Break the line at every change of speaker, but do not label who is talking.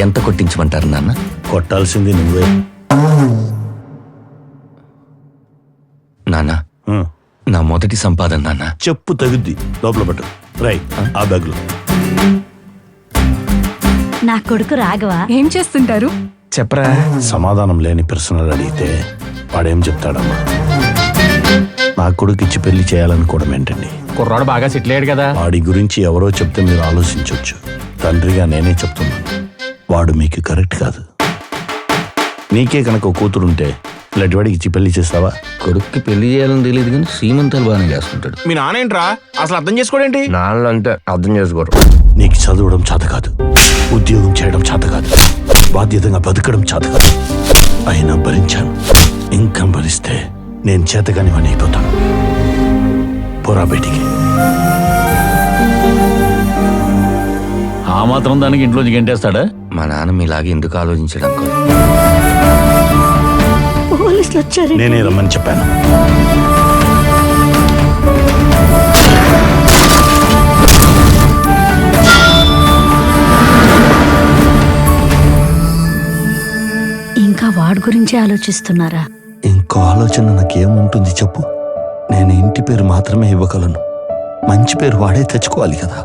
ఎంత కొట్టించమంటారు నాన్న?
కొట్టాల్సింది నువ్వే.
నాన్న, నా మొదటి సంపాదన నాన్న.
చెప్పు తగుద్ది, లోపల పట్టు. రై ఆ బ్యాగ్లో.
నా కొడుకు రాఘవ
ఏం చేస్తుంటారు?
చెప్పరా.
సమాధానం లేని ప్రశ్నలు అడిగితే వాడేం చెప్తాడమ్మా? నా కొడుకిచ్చి పెళ్లి చేయాలనుకోవడం ఏంటండి?
కుర్రాడు బాగా సెటిల్ అయ్యాడు కదా.
వాడి గురించి ఎవరో చెప్తే మీరు ఆలోచించవచ్చు. తండ్రిగా నేనే చెప్తున్నాను, వాడు మీకు కరెక్ట్ కాదు. నీకే కనుక కూతురుంటే ఇలాంటి వాడికి ఇచ్చి పెళ్లి చేస్తావా?
కొడుక్కి పెళ్లి చేయాలని తెలియదు కానీ శ్రీమంతాలు బాగానే చేస్తుంటాడు.
మీ నాన్న ఏంట్రా అసలు అర్థం చేసుకోడేంటి?
నాన్న అంటే అర్థం చేసుకోరు.
నీకు చదవడం చేత కాదు, ఉద్యోగం చేయడం చేత కాదు, బాధ్యతగా బతకడం చేత కాదు. అయినా భరించాను. ఇంకా భరిస్తే నేను చేతగాని వాడిని అయిపోతాను. పోరా బయటికి.
ఆ మాత్రం దానికి ఇంట్లోంచి గంటేస్తాడా?
మా నాన్న మీలాగే ఎందుకు ఆలోచించడం?
పోలీసులు వచ్చారు.
నేనే రమ్మని చెప్పాను.
ఇంకా వాడి గురించి ఆలోచిస్తున్నారా?
ఇంకో ఆలోచన నాకేముంటుంది చెప్పు? నేను ఇంటి పేరు మాత్రమే ఇవ్వగలను. మంచి పేరు వాడే తెచ్చుకోవాలి కదా.